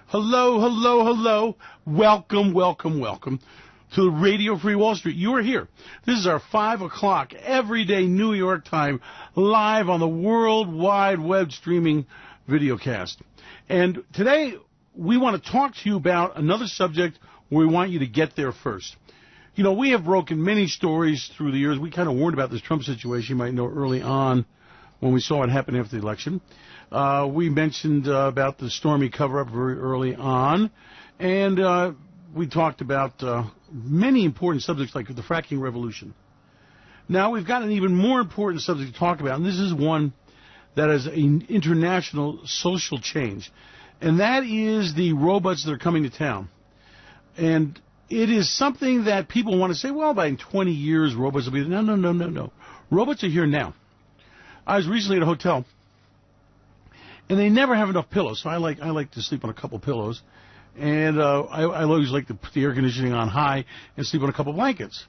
Hello, hello, hello. Welcome, welcome, welcome to Radio Free Wall Street. You are here. This is our 5 o'clock everyday New York time live on the World Wide Web streaming videocast. And today we want to talk to you about another subject where we want you to get there first. You know, we have broken many stories through the years. We kind of warned about this Trump situation, you might know, early on when we saw it happen after the election. We mentioned about the stormy cover-up very early on, and we talked about many important subjects like the fracking revolution. Now we've got an even more important subject to talk about, and this is one that is an international social change, and that is the robots that are coming to town. And it is something that people want to say, well, by 20 years, robots will be there. No. Robots are here now. I was recently at a hotel, and they never have enough pillows, so I like to sleep on a couple pillows, and I always like to put the air conditioning on high and sleep on a couple blankets.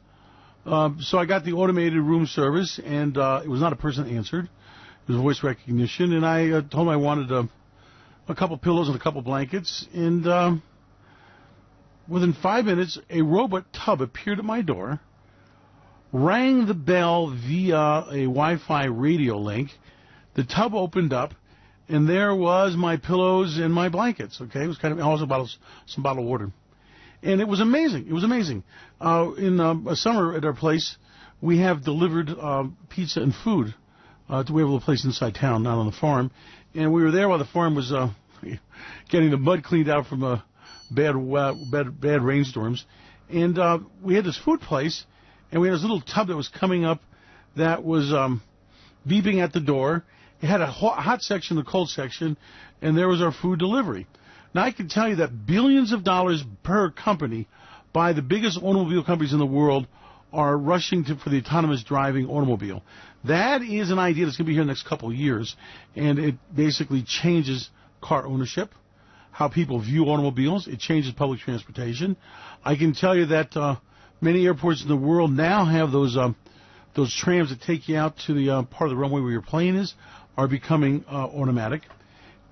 So I got the automated room service, and it was not a person that answered. It was voice recognition, and I told him I wanted a couple pillows and a couple blankets, and within 5 minutes, a robot tub appeared at my door, rang the bell via a Wi-Fi radio link. The tub opened up, and there was my pillows and my blankets. Okay, it was kind of also some bottled water, and it was amazing. It was amazing. In a summer at our place, we have delivered pizza and food to we have a little place inside town, not on the farm, and we were there while the farm was getting the mud cleaned out from bad rainstorms, and we had this food place. And we had this little tub that was coming up that was beeping at the door. It had a hot section, a cold section, and there was our food delivery. Now, I can tell you that billions of dollars per company by the biggest automobile companies in the world are rushing for the autonomous driving automobile. That is an idea that's going to be here in the next couple of years, and it basically changes car ownership, how people view automobiles. It changes public transportation. I can tell you that many airports in the world now have those trams that take you out to the part of the runway where your plane is are becoming automatic.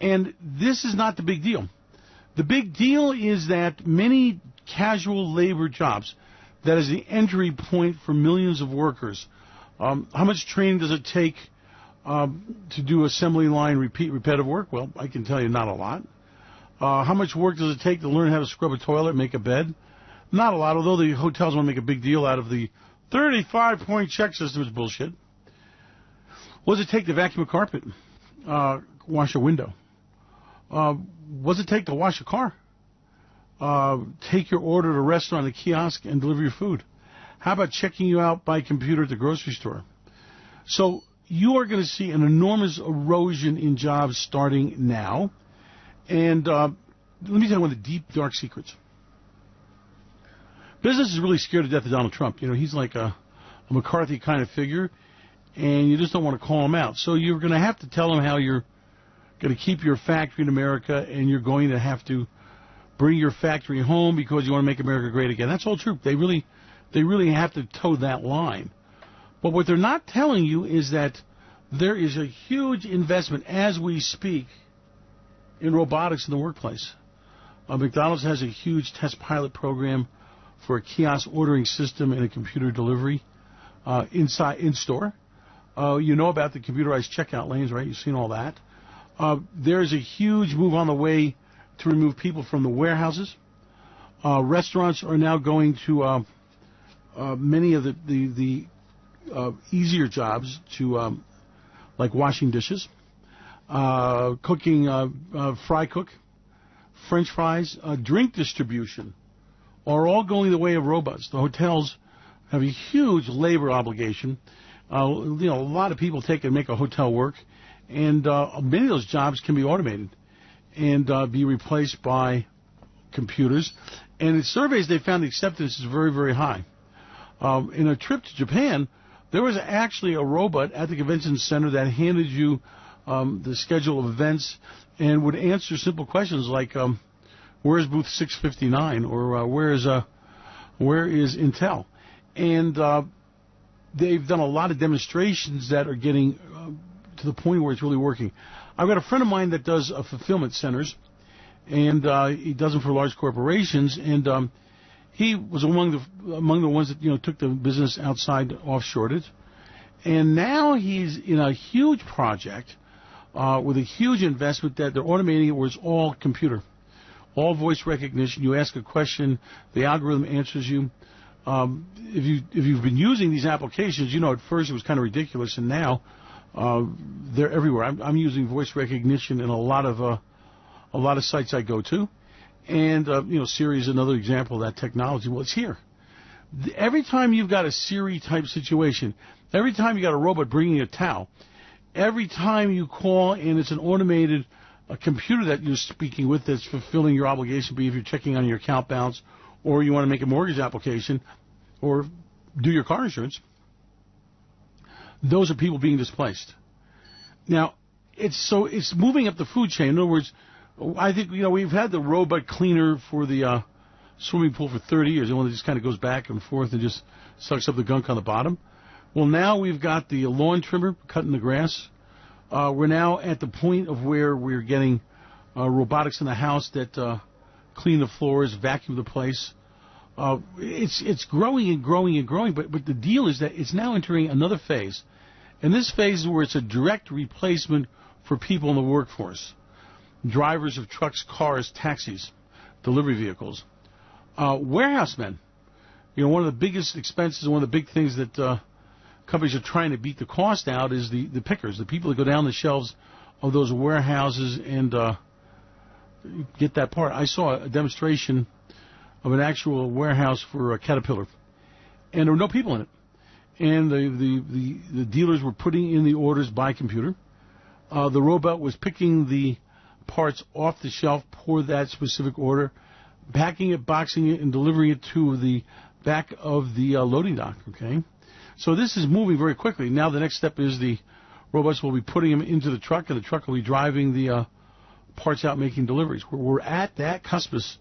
And this is not the big deal. The big deal is that many casual labor jobs, that is the entry point for millions of workers. How much training does it take to do assembly line repetitive work? Well, I can tell you not a lot. How much work does it take to learn how to scrub a toilet, make a bed? Not a lot, although the hotels want to make a big deal out of the 35-point check system. Is bullshit. What does it take to vacuum a carpet, wash a window? What does it take to wash a car? Take your order at a restaurant, a kiosk, and deliver your food. How about checking you out by computer at the grocery store? So you are going to see an enormous erosion in jobs starting now. And let me tell you one of the deep, dark secrets. Business is really scared to death of Donald Trump. You know, he's like a McCarthy kind of figure, and you just don't want to call him out. So you're going to have to tell him how you're going to keep your factory in America, and you're going to have to bring your factory home because you want to make America great again. That's all true. They really have to toe that line. But what they're not telling you is that there is a huge investment as we speak in robotics in the workplace. McDonald's has a huge test pilot program for a kiosk ordering system and a computer delivery in store. You know about the computerized checkout lanes, right? You've seen all that. There's a huge move on the way to remove people from the warehouses. Restaurants are now going to many of the easier jobs to like washing dishes, cooking, fry cook, French fries, drink distribution, are all going the way of robots. The hotels have a huge labor obligation. A lot of people take and make a hotel work, and many of those jobs can be automated and be replaced by computers. And in surveys, they found the acceptance is very, very high. In a trip to Japan, there was actually a robot at the convention center that handed you the schedule of events and would answer simple questions like, where's booth 659, or where is Intel? And they've done a lot of demonstrations that are getting to the point where it's really working. I've got a friend of mine that does fulfillment centers, and he does them for large corporations. And he was among the ones that took the business outside, offshored it. And now he's in a huge project with a huge investment that they're automating it, where it's all computer, all voice recognition. You ask a question, the algorithm answers you. If you've been using these applications, at first it was kind of ridiculous, and now they're everywhere. I'm using voice recognition in a lot of sites I go to, and Siri is another example of that technology. Well, it's here. Every time you've got a Siri type situation, every time you got a robot bringing a towel, every time you call and it's an automated computer that you're speaking with that's fulfilling your obligation, be if you're checking on your account balance, or you want to make a mortgage application, or do your car insurance, those are people being displaced. Now, it's moving up the food chain. In other words, I think we've had the robot cleaner for the swimming pool for 30 years, the one that just kind of goes back and forth and just sucks up the gunk on the bottom. Well, now we've got the lawn trimmer cutting the grass. We're now at the point of where we're getting robotics in the house that clean the floors, vacuum the place. It's growing and growing and growing, but the deal is that it's now entering another phase. And this phase is where it's a direct replacement for people in the workforce. Drivers of trucks, cars, taxis, delivery vehicles. Warehouse men. One of the biggest expenses, one of the big things that companies are trying to beat the cost out is the pickers, the people that go down the shelves of those warehouses and get that part. I saw a demonstration of an actual warehouse for a Caterpillar, and there were no people in it. And the dealers were putting in the orders by computer. The robot was picking the parts off the shelf for that specific order, packing it, boxing it, and delivering it to the back of the loading dock, okay? So this is moving very quickly. Now the next step is the robots will be putting them into the truck, and the truck will be driving the parts out, making deliveries. We're at that cuspus.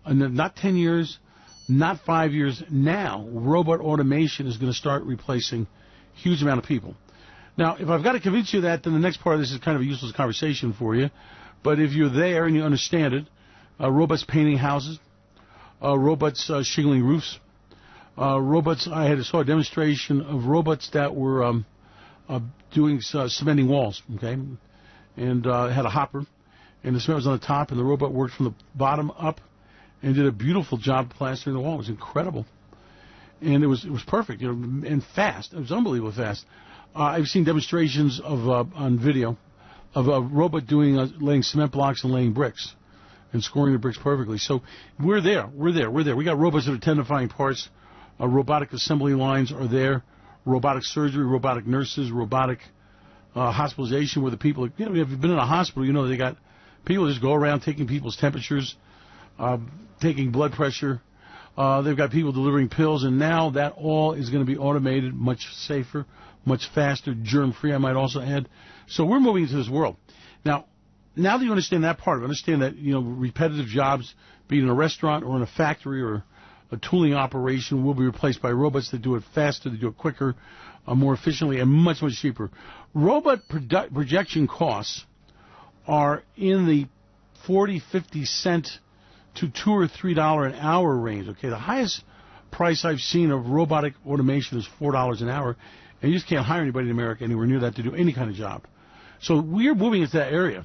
Not 10 years, not 5 years. Now, robot automation is going to start replacing a huge amount of people. Now, if I've got to convince you that, then the next part of this is kind of a useless conversation for you. But if you're there and you understand it, robots painting houses, robots shingling roofs, robots. I saw a demonstration of robots that were doing cementing walls, okay, and had a hopper, and the cement was on the top, and the robot worked from the bottom up and did a beautiful job plastering the wall. It was incredible, and it was perfect, and fast. It was unbelievably fast. I've seen demonstrations of on video of a robot doing laying cement blocks and laying bricks and scoring the bricks perfectly. So we're there. We got robots that are identifying parts. Robotic assembly lines are there. Robotic surgery, robotic nurses, robotic hospitalization, where the people, if you've been in a hospital, they got people just go around taking people's temperatures, taking blood pressure. They've got people delivering pills, and now that all is going to be automated, much safer, much faster, germ-free, I might also add. So we're moving into this world. Now that you understand that part of it, understand that, repetitive jobs, be it in a restaurant or in a factory or a tooling operation, will be replaced by robots that do it faster, that do it quicker, more efficiently, and much, much cheaper. Robot projection costs are in the 40, 50 cent to $2 or $3 an hour range. Okay, the highest price I've seen of robotic automation is $4 an hour, and you just can't hire anybody in America anywhere near that to do any kind of job. So we're moving into that area.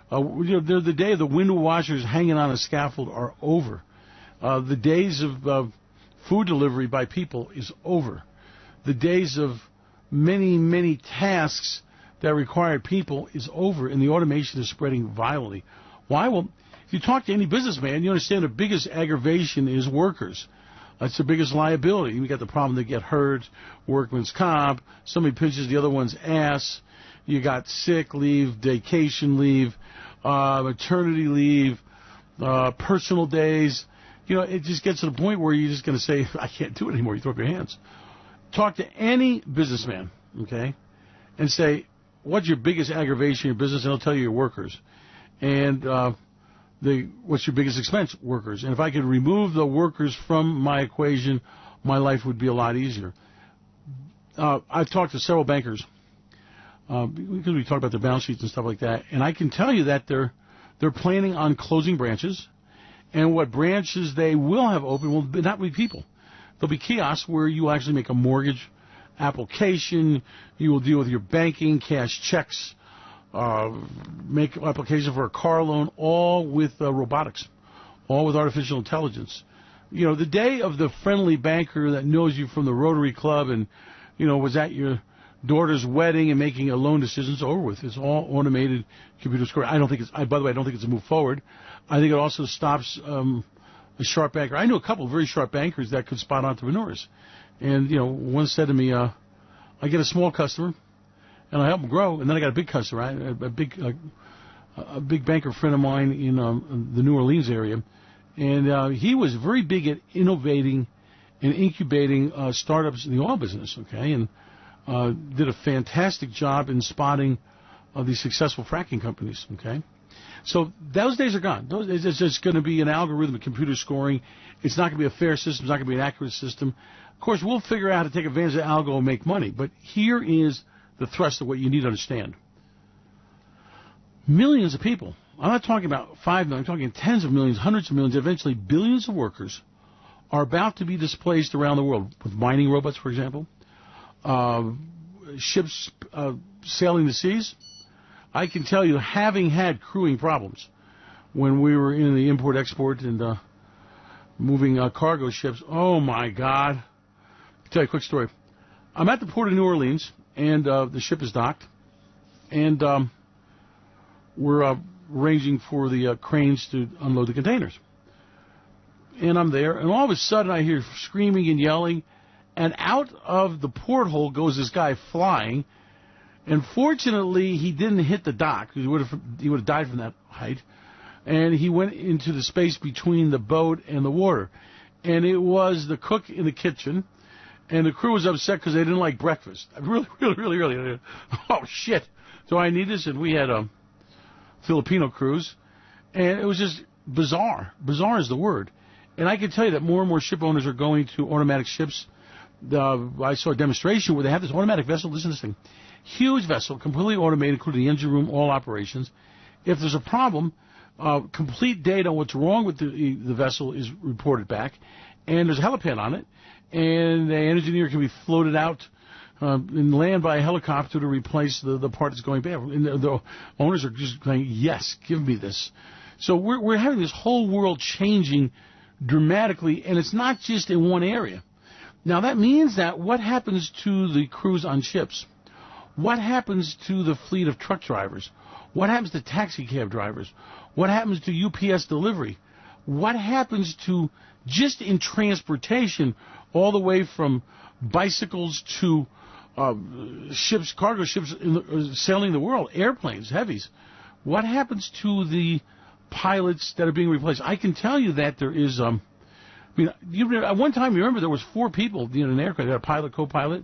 The day of the window washers hanging on a scaffold are over. The days of food delivery by people is over. The days of many, many tasks that required people is over, and the automation is spreading violently. Why? Well, if you talk to any businessman, you understand the biggest aggravation is workers. That's the biggest liability. You got the problem they get hurt, workman's comp, somebody pinches the other one's ass, you got sick leave, vacation leave, maternity leave, personal days. It just gets to the point where you're just going to say, I can't do it anymore. You throw up your hands. Talk to any businessman, okay, and say, what's your biggest aggravation in your business? And he'll tell you your workers. And what's your biggest expense? Workers. And if I could remove the workers from my equation, my life would be a lot easier. I've talked to several bankers because we talk about their balance sheets and stuff like that, and I can tell you that their They're planning on closing branches, and what branches they will have open will not be people. There'll be kiosks where you actually make a mortgage application, you will deal with your banking, cash checks, make application for a car loan, all with robotics, all with artificial intelligence. You know, the day of the friendly banker that knows you from the Rotary Club and, you know, was at your daughter's wedding and making a loan decision is over with. It's all automated computer scoring. By the way, I don't think it's a move forward. I think it also stops a sharp banker. I know a couple of very sharp bankers that could spot entrepreneurs. And, you know, one said to me, I get a small customer and I help them grow, and then I got a big customer, a big banker friend of mine in the New Orleans area. And he was very big at innovating and incubating startups in the oil business, okay, and did a fantastic job in spotting these successful fracking companies, okay. So those days are gone. It's just going to be an algorithm of computer scoring. It's not going to be a fair system. It's not going to be an accurate system. Of course, we'll figure out how to take advantage of algo and make money, but here is the thrust of what you need to understand. Millions of people. I'm not talking about 5 million. I'm talking tens of millions, hundreds of millions, eventually billions of workers are about to be displaced around the world with mining robots, for example, ships sailing the seas. I can tell you, having had crewing problems when we were in the import-export and moving cargo ships, oh, my God. I'll tell you a quick story. I'm at the port of New Orleans, and the ship is docked, and we're arranging for the cranes to unload the containers. And I'm there, and all of a sudden I hear screaming and yelling, and out of the porthole goes this guy flying. And fortunately, he didn't hit the dock. He would have died from that height. And he went into the space between the boat and the water. And it was the cook in the kitchen, and the crew was upset because they didn't like breakfast. Really. Oh, shit. So I need this, and we had a Filipino cruise, and it was just bizarre. Bizarre is the word. And I can tell you that more and more ship owners are going to automatic ships. I saw a demonstration where they have this automatic vessel. Listen to this thing. Huge vessel, completely automated, including the engine room, all operations. If there's a problem, complete data on what's wrong with the vessel is reported back, and there's a helipad on it, and the engineer can be floated out and land by a helicopter to replace the part that's going bad. And the owners are just going, yes, give me this. So we're having this whole world changing dramatically, and it's not just in one area. Now, that means that what happens to the crews on ships? What happens to the fleet of truck drivers? What happens to taxi cab drivers? What happens to UPS delivery? What happens to just in transportation all the way from bicycles to ships, cargo ships sailing the world, airplanes, heavies? What happens to the pilots that are being replaced? I can tell you that there is, at one time, you remember there was 4 people in an aircraft. You had a pilot, co-pilot.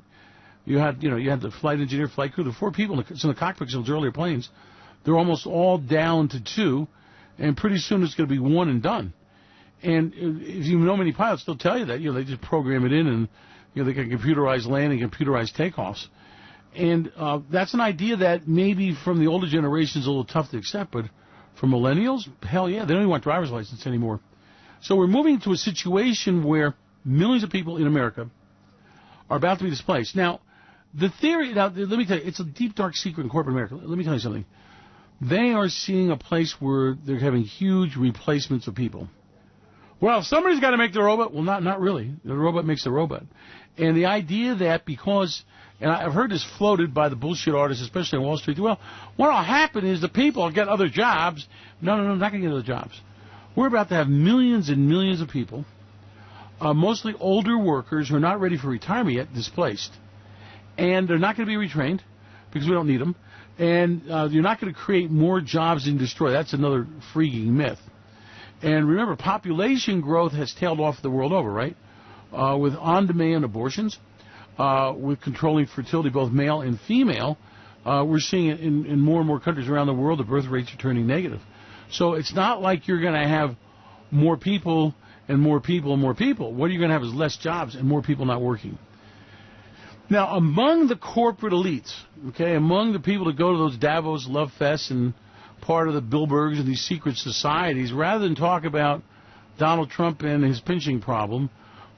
You had the flight engineer, flight crew. There were 4 people in the cockpits of those earlier planes. They're almost all down to 2, and pretty soon it's going to be 1 and done. And if you know many pilots, they'll tell you that they just program it in, and they can computerize landing, computerize takeoffs. And that's an idea that maybe from the older generation is a little tough to accept, but for millennials, hell yeah, they don't even want driver's license anymore. So we're moving to a situation where millions of people in America are about to be displaced. Now, the theory, let me tell you, it's a deep, dark secret in corporate America. Let me tell you something. They are seeing a place where they're having huge replacements of people. Well, somebody's got to make the robot. Well, not really. The robot makes the robot. And the idea that because, and I've heard this floated by the bullshit artists, especially on Wall Street, well, what'll happen is the people will get other jobs. No, not going to get other jobs. We're about to have millions and millions of people, mostly older workers who are not ready for retirement yet, displaced. And they're not going to be retrained because we don't need them. And you're not going to create more jobs and destroy. That's another freaking myth. And remember, population growth has tailed off the world over, right? With on-demand abortions, with controlling fertility, both male and female. We're seeing it in more and more countries around the world. The birth rates are turning negative. So it's not like you're going to have more people and more people and more people. What you're going to have is less jobs and more people not working. Now, among the corporate elites, okay, among the people that go to those Davos Love Fests and part of the Bilderbergs and these secret societies, rather than talk about Donald Trump and his pinching problem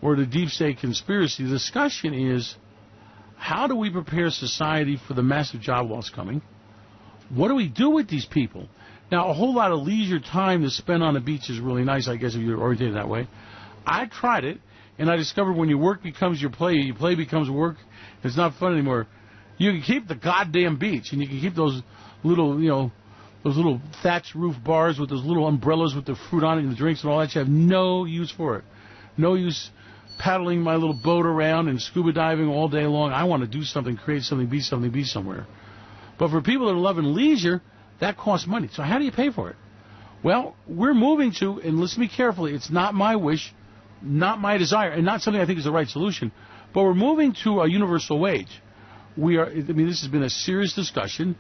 or the deep state conspiracy. The discussion is, how do we prepare society for the massive job loss coming? What do we do with these people? Now, a whole lot of leisure time to spend on the beach is really nice, I guess, if you're oriented that way. I tried it, and I discovered when your work becomes your play becomes work, it's not fun anymore. You can keep the goddamn beach, and you can keep those little, those little thatch roof bars with those little umbrellas with the fruit on it and the drinks and all that. You have no use for it. No use paddling my little boat around and scuba diving all day long. I want to do something, create something, be somewhere. But for people that are loving leisure, that costs money. So how do you pay for it? Well, we're moving to, and listen to me carefully, it's not my wish, not my desire, and not something I think is the right solution, but we're moving to a universal wage. This has been a serious discussion,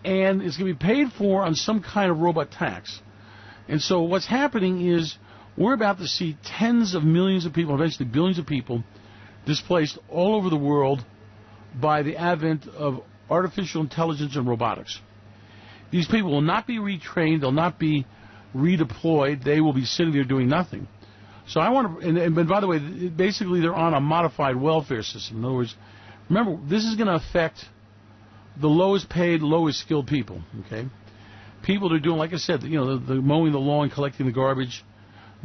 and it's going to be paid for on some kind of robot tax. And so what's happening is we're about to see tens of millions of people, eventually billions of people, displaced all over the world by the advent of artificial intelligence and robotics. These people will not be retrained, they'll not be redeployed, they will be sitting there doing nothing. So I want to, and by the way, basically they're on a modified welfare system. In other words, remember, this is going to affect the lowest paid, lowest skilled people, okay? People that are doing, like I said, the mowing the lawn, collecting the garbage,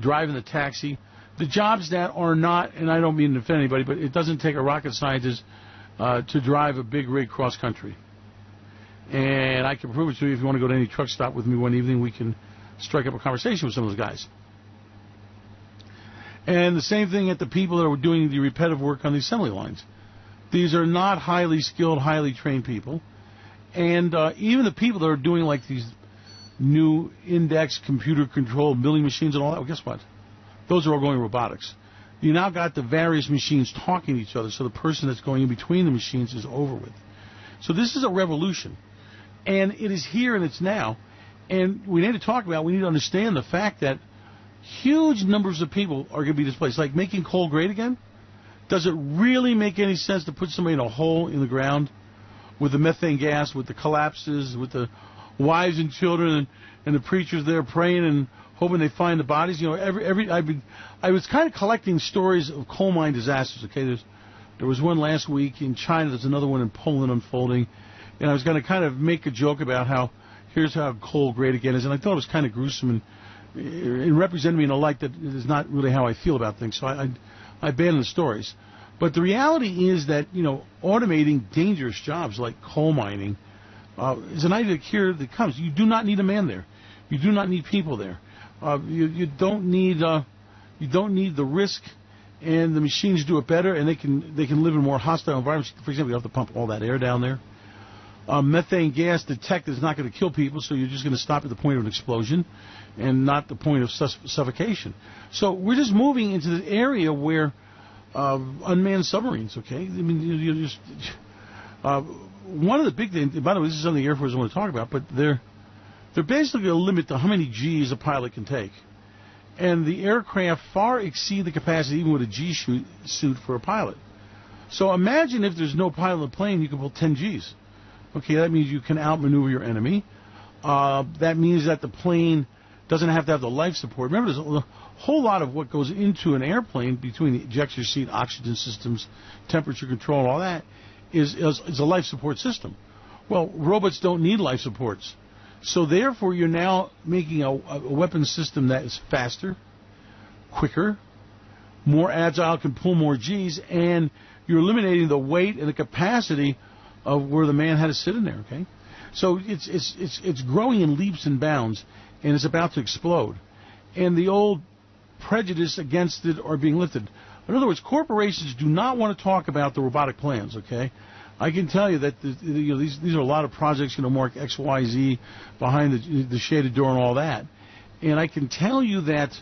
driving the taxi. The jobs that are not, and I don't mean to offend anybody, but it doesn't take a rocket scientist to drive a big rig cross country. And I can prove it to you if you want to go to any truck stop with me one evening. We can strike up a conversation with some of those guys. And the same thing at the people that are doing the repetitive work on the assembly lines. These are not highly skilled, highly trained people. And even the people that are doing like these new index computer-controlled milling machines and all that, well, guess what? Those are all going robotics. You now got the various machines talking to each other, so the person that's going in between the machines is over with. So this is a revolution. And it is here and it's now. And we need to talk about, we need to understand the fact that huge numbers of people are going to be displaced. Like making coal great again? Does it really make any sense to put somebody in a hole in the ground with the methane gas, with the collapses, with the wives and children and the preachers there praying and hoping they find the bodies? I was kind of collecting stories of coal mine disasters. Okay, there was one last week in China. There's another one in Poland unfolding. And I was going to kind of make a joke about how here's how coal great again is. And I thought it was kind of gruesome and represented me in a light that is not really how I feel about things. So I abandoned the stories. But the reality is that, automating dangerous jobs like coal mining is an idea here that comes. You do not need a man there. You do not need people there. You don't need the risk, and the machines do it better, and they can live in more hostile environments. For example, you have to pump all that air down there. Methane gas detected is not going to kill people, so you're just going to stop at the point of an explosion and not the point of suffocation. So we're just moving into the area where unmanned submarines, okay? One of the big things, by the way, this is something the Air Force want to talk about, but they're basically going to limit to how many Gs a pilot can take. And the aircraft far exceed the capacity even with a G suit for a pilot. So imagine if there's no pilot in the plane, you can pull 10 Gs. Okay, that means you can outmaneuver your enemy. That means that the plane doesn't have to have the life support. Remember, there's a whole lot of what goes into an airplane between the ejection seat, oxygen systems, temperature control, and all that is a life support system. Well, robots don't need life supports. So therefore, you're now making a weapon system that is faster, quicker, more agile, can pull more Gs, and you're eliminating the weight and the capacity of where the man had to sit in there. Okay, so it's growing in leaps and bounds, and it's about to explode. And the old prejudice against it are being lifted. In other words, corporations do not want to talk about the robotic plans. Okay, I can tell you that these are a lot of projects. Mark X, Y, Z behind the shaded door and all that. And I can tell you that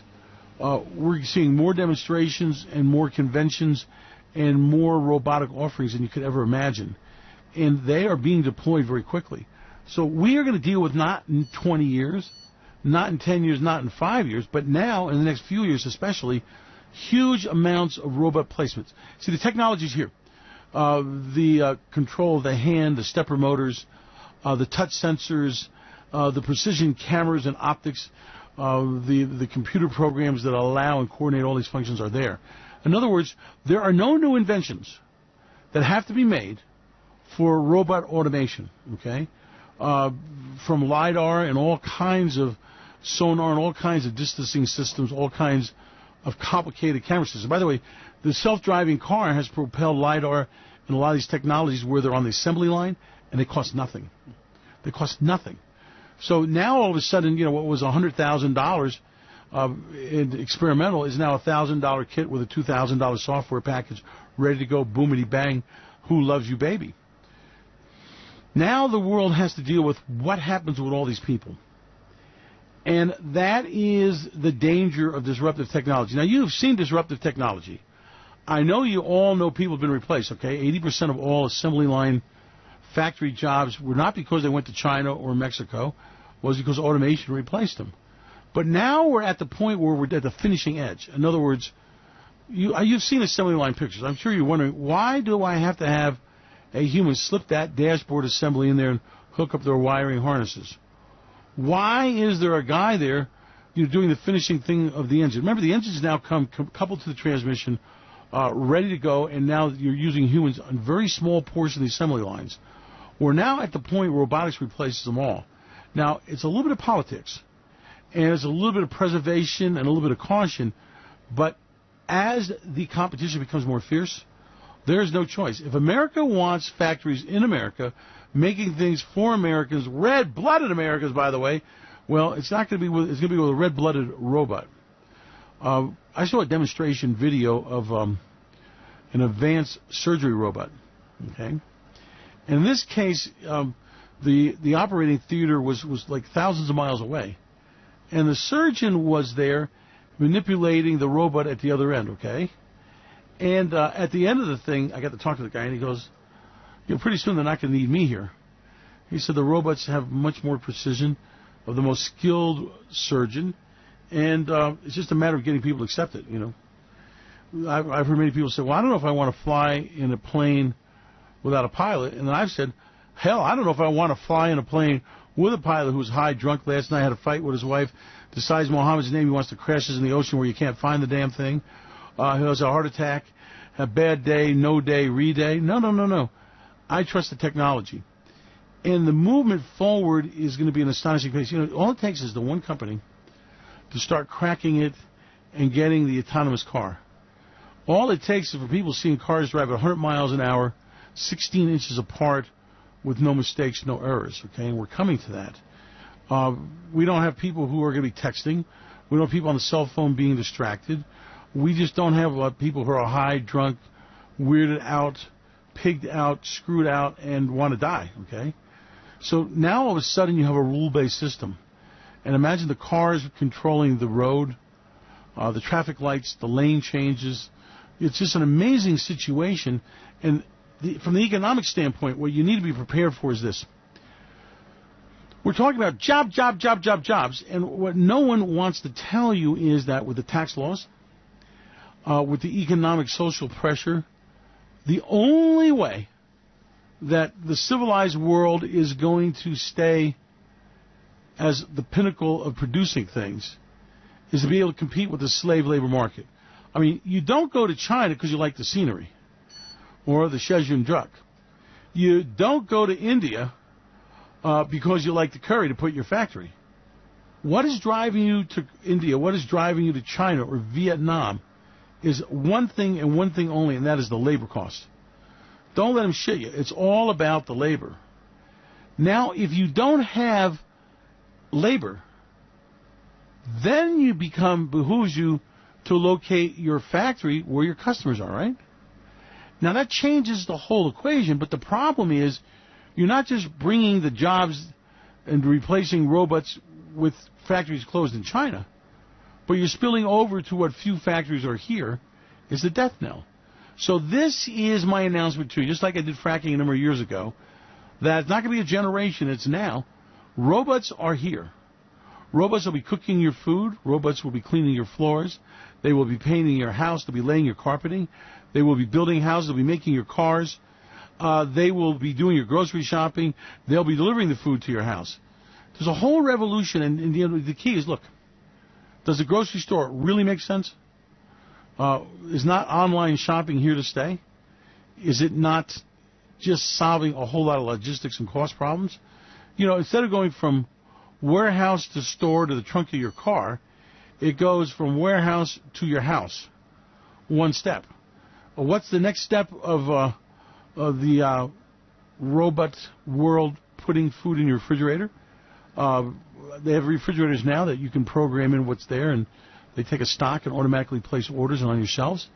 we're seeing more demonstrations and more conventions and more robotic offerings than you could ever imagine. And they are being deployed very quickly. So we are going to deal with not in 20 years, not in 10 years, not in 5 years, but now in the next few years especially, huge amounts of robot placements. See, the technology is here. The control of the hand, the stepper motors, the touch sensors, the precision cameras and optics, the computer programs that allow and coordinate all these functions are there. In other words, there are no new inventions that have to be made for robot automation, okay? From LiDAR and all kinds of sonar and all kinds of distancing systems, all kinds of complicated camera systems. By the way, the self-driving car has propelled LiDAR and a lot of these technologies where they're on the assembly line, and they cost nothing. They cost nothing. So now all of a sudden, what was $100,000 in experimental is now a $1,000 kit with a $2,000 software package ready to go, boomity bang, who loves you, baby. Now the world has to deal with what happens with all these people. And that is the danger of disruptive technology. Now, you've seen disruptive technology. I know you all know people have been replaced, okay? 80% of all assembly line factory jobs were not because they went to China or Mexico, was because automation replaced them. But now we're at the point where we're at the finishing edge. In other words, you've seen assembly line pictures. I'm sure you're wondering, why do I have to have a human slip that dashboard assembly in there and hook up their wiring harnesses? Why is there a guy there doing the finishing thing of the engine? Remember, the engines now come coupled to the transmission, ready to go, and now you're using humans on very small portions of the assembly lines. We're now at the point where robotics replaces them all. Now, it's a little bit of politics, and it's a little bit of preservation and a little bit of caution, but as the competition becomes more fierce, there's no choice. If America wants factories in America making things for Americans, red-blooded Americans, by the way, well, it's not going to be with, it's going to be with a red-blooded robot. I saw a demonstration video of an advanced surgery robot. Okay, and in this case, the operating theater was like thousands of miles away, and the surgeon was there manipulating the robot at the other end. Okay, and at the end of the thing, I got to talk to the guy, and he goes, pretty soon they're not going to need me here. He said the robots have much more precision, of the most skilled surgeon, and it's just a matter of getting people to accept it, I've heard many people say, well, I don't know if I want to fly in a plane without a pilot. And then I've said, hell, I don't know if I want to fly in a plane with a pilot who was high drunk last night, had a fight with his wife, decides Mohammed's name, he wants to crash us in the ocean where you can't find the damn thing, who has a heart attack, a bad day, no day, re-day. No. I trust the technology. And the movement forward is going to be an astonishing pace. All it takes is the one company to start cracking it and getting the autonomous car. All it takes is for people seeing cars drive at 100 miles an hour, 16 inches apart, with no mistakes, no errors. Okay, and we're coming to that. We don't have people who are going to be texting. We don't have people on the cell phone being distracted. We just don't have people who are high, drunk, weirded out, pigged out, screwed out, and want to die. Okay, so now all of a sudden you have a rule-based system. And imagine the cars controlling the road, the traffic lights, the lane changes. It's just an amazing situation. And from the economic standpoint, what you need to be prepared for is this. We're talking about jobs. And what no one wants to tell you is that with the tax laws, with the economic social pressure, the only way that the civilized world is going to stay as the pinnacle of producing things is to be able to compete with the slave labor market. I mean, you don't go to China because you like the scenery or the Shenzhen drug. You don't go to India because you like the curry to put in your factory. What is driving you to India, what is driving you to China or Vietnam is one thing and one thing only, and that is the labor cost. Don't let them shit you. It's all about the labor. Now, if you don't have labor, then you behooves you to locate your factory where your customers are, right? Now, that changes the whole equation, but the problem is you're not just bringing the jobs and replacing robots with factories closed in China, but you're spilling over to what few factories are here is the death knell. So this is my announcement to you, just like I did fracking a number of years ago, that it's not going to be a generation, it's now. Robots are here. Robots will be cooking your food. Robots will be cleaning your floors. They will be painting your house. They'll be laying your carpeting. They will be building houses. They'll be making your cars. They will be doing your grocery shopping. They'll be delivering the food to your house. There's a whole revolution, and the key is, look, does the grocery store really make sense? Is not online shopping here to stay? Is it not just solving a whole lot of logistics and cost problems? Instead of going from warehouse to store to the trunk of your car, it goes from warehouse to your house. One step. What's the next step of the robot world putting food in your refrigerator? They have refrigerators now that you can program in what's there, and they take a stock and automatically place orders on your shelves.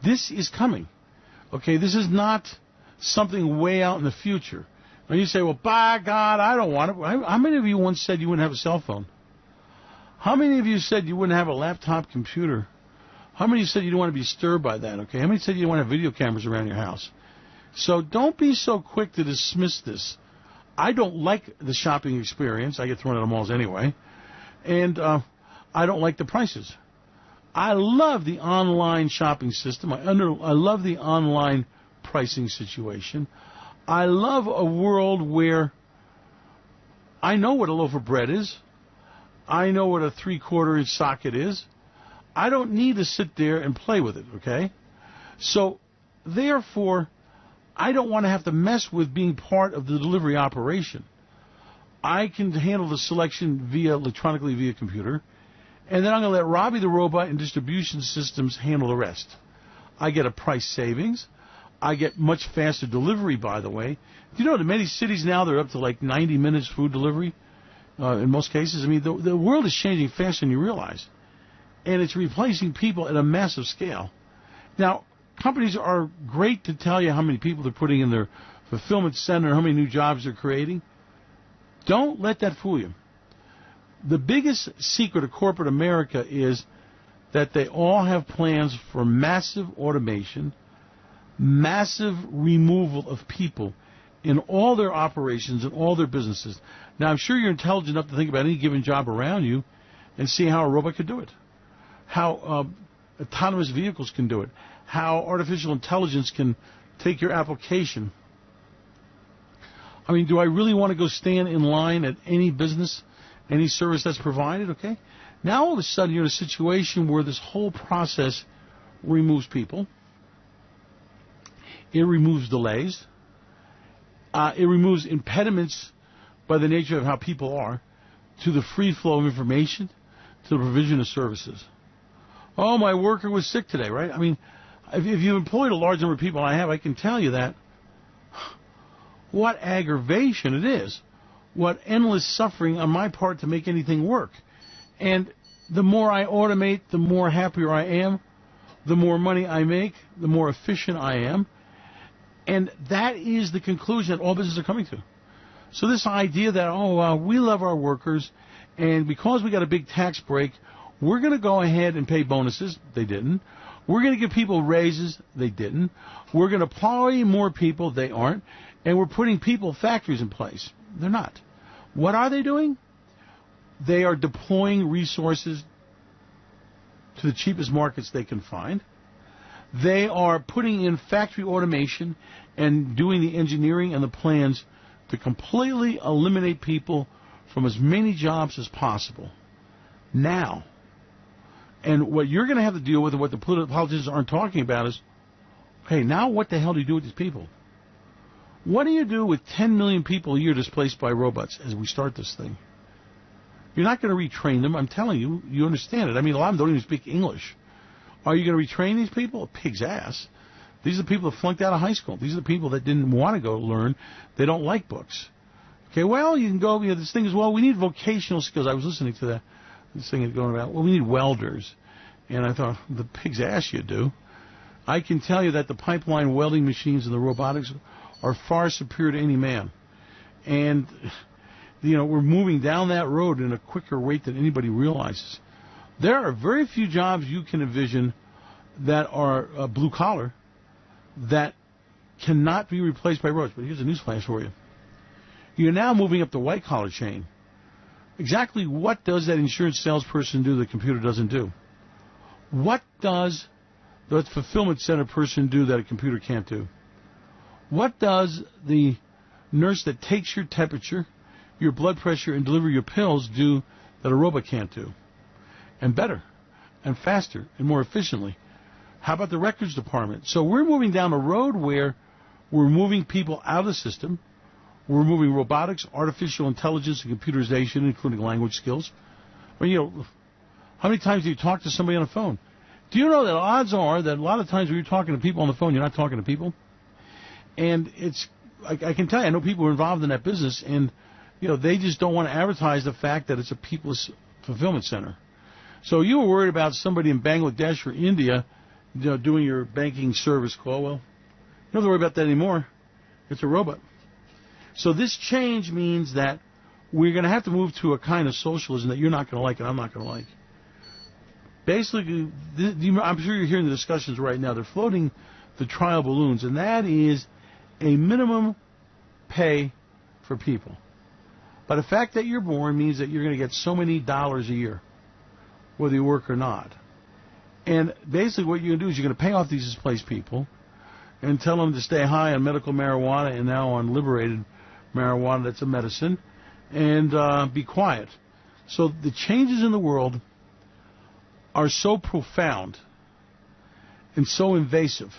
This is coming. Okay, this is not something way out in the future. Now you say, well, by God, I don't want it. How many of you once said you wouldn't have a cell phone? How many of you said you wouldn't have a laptop computer? How many of you said you didn't want to be disturbed by that? Okay, how many said you didn't want to have video cameras around your house? So don't be so quick to dismiss this. I don't like the shopping experience. I get thrown out of malls anyway. And I don't like the prices. I love the online shopping system. I love the online pricing situation. I love a world where I know what a loaf of bread is. I know what a 3/4-inch socket is. I don't need to sit there and play with it, okay? So, therefore, I don't want to have to mess with being part of the delivery operation. I can handle the selection electronically via computer, and then I'm going to let Robbie the robot and distribution systems handle the rest. I get a price savings. I get much faster delivery, by the way. Do you know in many cities now they're up to like 90 minutes food delivery in most cases? I mean, the world is changing faster than you realize, and it's replacing people at a massive scale. Now, companies are great to tell you how many people they're putting in their fulfillment center, how many new jobs they're creating. Don't let that fool you. The biggest secret of corporate America is that they all have plans for massive automation, massive removal of people in all their operations and all their businesses. Now, I'm sure you're intelligent enough to think about any given job around you and see how a robot could do it, how autonomous vehicles can do it, how artificial intelligence can take your application. I mean, do I really want to go stand in line at any business, any service that's provided? Okay. Now, all of a sudden, you're in a situation where this whole process removes people. It removes delays. It removes impediments by the nature of how people are to the free flow of information, to the provision of services. Oh, my worker was sick today, right? I mean, if you've employed a large number of people, I can tell you that. What aggravation it is. What endless suffering on my part to make anything work. And the more I automate, the more happier I am. The more money I make, the more efficient I am. And that is the conclusion that all businesses are coming to. So this idea that, we love our workers, and because we got a big tax break, we're going to go ahead and pay bonuses. They didn't. We're going to give people raises. They didn't. We're going to employ more people. They aren't. And we're putting factories in place. They're not. What are they doing? They are deploying resources to the cheapest markets they can find. They are putting in factory automation and doing the engineering and the plans to completely eliminate people from as many jobs as possible now. And what you're going to have to deal with, and what the politicians aren't talking about, is, okay, now what the hell do you do with these people? What do you do with 10 million people a year displaced by robots as we start this thing? You're not going to retrain them. I'm telling you, you understand it. I mean, a lot of them don't even speak English. Are you going to retrain these people? A pig's ass. These are the people that flunked out of high school. These are the people that didn't want to go learn. They don't like books. Okay, well, you can go, this thing is, we need vocational skills. I was listening to this thing going about, we need welders. And I thought, the pig's ass you do. I can tell you that the pipeline welding machines and the robotics are far superior to any man. And, we're moving down that road in a quicker rate than anybody realizes. There are very few jobs you can envision that are blue collar that cannot be replaced by robots. But here's a newsflash for you. You're now moving up the white collar chain. Exactly what does that insurance salesperson do the computer doesn't do? What does the fulfillment center person do that a computer can't do? What does the nurse that takes your temperature your blood pressure and deliver your pills do that a robot can't do, and better, and faster, and more efficiently. How about the records department? So we're moving down a road where we're moving people out of the system. We're moving robotics, artificial intelligence, and computerization, including language skills. Well, you know, how many times do you talk to somebody on the phone? Do you know that odds are that a lot of times when you're talking to people on the phone, you're not talking to people? And it's, I can tell you, I know people who are involved in that business, and, you know, they just don't want to advertise the fact that it's a people's fulfillment center. So you were worried about somebody in Bangladesh or India, you know, doing your banking service call. Well, you don't have to worry about that anymore. It's a robot. So this change means that we're going to have to move to a kind of socialism that you're not going to like and I'm not going to like. Basically, I'm sure you're hearing the discussions right now. They're floating the trial balloons, and that is a minimum pay for people. But the fact that you're born means that you're going to get so many dollars a year, whether you work or not. And basically what you're going to do is you're going to pay off these displaced people and tell them to stay high on medical marijuana and now on liberated marijuana that's a medicine, and be quiet. So the changes in the world are so profound and so invasive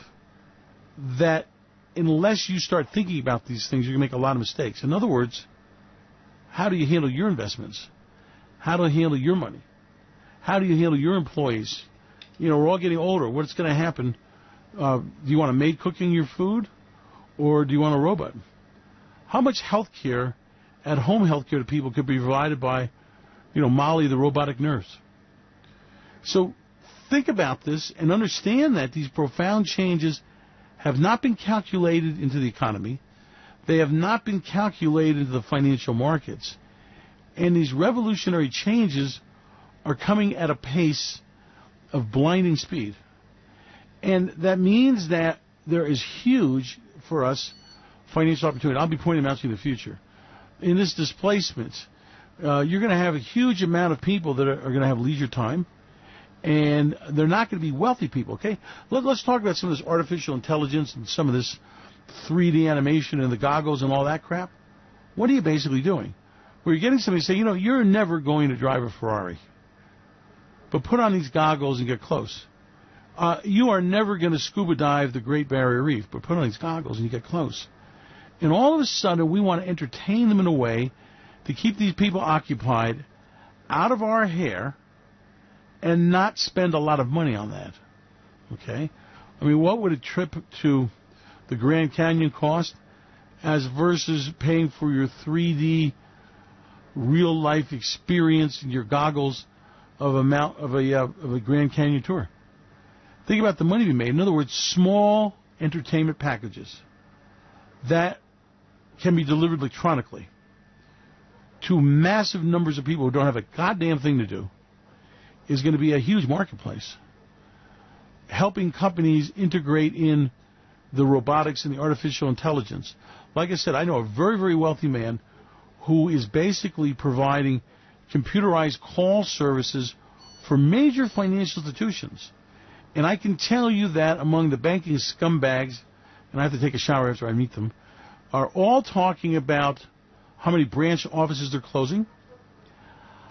that unless you start thinking about these things, you're going to make a lot of mistakes. In other words, how do you handle your investments? How do you handle your money? How do you handle your employees? You know, we're all getting older. What's going to happen? Do you want a maid cooking your food, or do you want a robot? How much health care, at-home health care to people could be provided by, you know, Molly, the robotic nurse? So think about this and understand that these profound changes have not been calculated into the economy. They have not been calculated into the financial markets. And these revolutionary changes are coming at a pace of blinding speed. And that means that there is huge, for us, financial opportunity. I'll be pointing them out to you in the future. In this displacement, you're going to have a huge amount of people that are going to have leisure time. And they're not going to be wealthy people, okay? Let's talk about some of this artificial intelligence and some of this 3D animation and the goggles and all that crap. What are you basically doing? Well, you're getting somebody to say, you know, you're never going to drive a Ferrari, but put on these goggles and get close. You are never going to scuba dive the Great Barrier Reef, but put on these goggles and you get close. And all of a sudden, we want to entertain them in a way to keep these people occupied, out of our hair, and not spend a lot of money on that, okay? I mean, what would a trip to the Grand Canyon cost as versus paying for your 3D real-life experience and your goggles of a Grand Canyon tour? Think about the money we made. In other words, small entertainment packages that can be delivered electronically to massive numbers of people who don't have a goddamn thing to do is going to be a huge marketplace. Helping companies integrate in the robotics and the artificial intelligence. Like I said, I know a very, very wealthy man who is basically providing computerized call services for major financial institutions. And I can tell you that among the banking scumbags, and I have to take a shower after I meet them, are all talking about how many branch offices they're closing,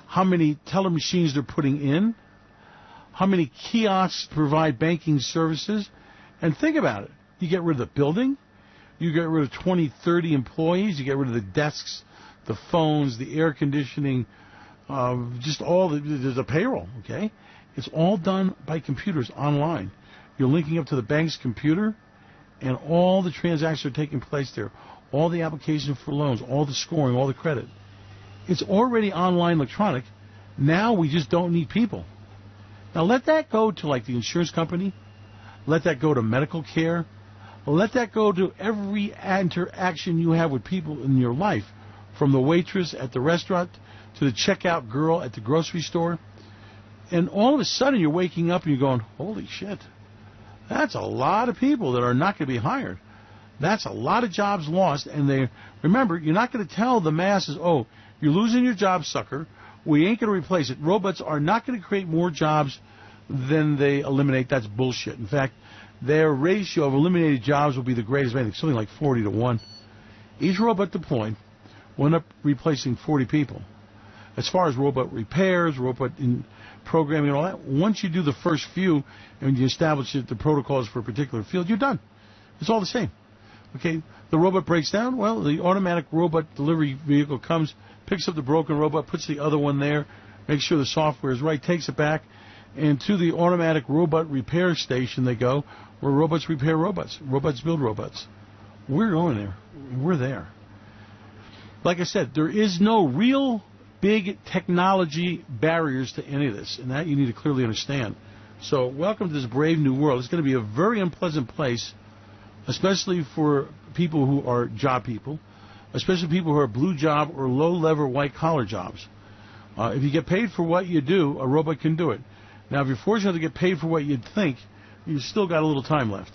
how many teller machines they're putting in, how many kiosks provide banking services. And think about it. You get rid of the building, you get rid of 20, 30 employees, you get rid of the desks, the phones, the air conditioning, just all there's a payroll, okay? It's all done by computers online. You're linking up to the bank's computer, and all the transactions are taking place there. All the applications for loans, all the scoring, all the credit. It's already online electronic. Now we just don't need people. Now let that go to like the insurance company. Let that go to medical care. Let that go to every interaction you have with people in your life, from the waitress at the restaurant to the checkout girl at the grocery store. And all of a sudden you're waking up and you're going, holy shit, that's a lot of people that are not going to be hired. That's a lot of jobs lost. And remember, you're not going to tell the masses, oh, you're losing your job, sucker. We ain't going to replace it. Robots are not going to create more jobs than they eliminate. That's bullshit. In fact, their ratio of eliminated jobs will be the greatest of anything, something like 40 to 1. Each robot deployed will end up replacing 40 people. As far as robot repairs, robot programming and all that, once you do the first few and you establish the protocols for a particular field, you're done. It's all the same. Okay, the robot breaks down, well, the automatic robot delivery vehicle comes, picks up the broken robot, puts the other one there, makes sure the software is right, takes it back, and to the automatic robot repair station they go, where robots repair robots. Robots build robots. We're going there. We're there. Like I said, there is no real big technology barriers to any of this, and that you need to clearly understand. So welcome to this brave new world. It's going to be a very unpleasant place, especially for people who are job people, especially people who are blue job or low-level white-collar jobs. If you get paid for what you do, a robot can do it. Now, if you're fortunate to get paid for what you think, you've still got a little time left.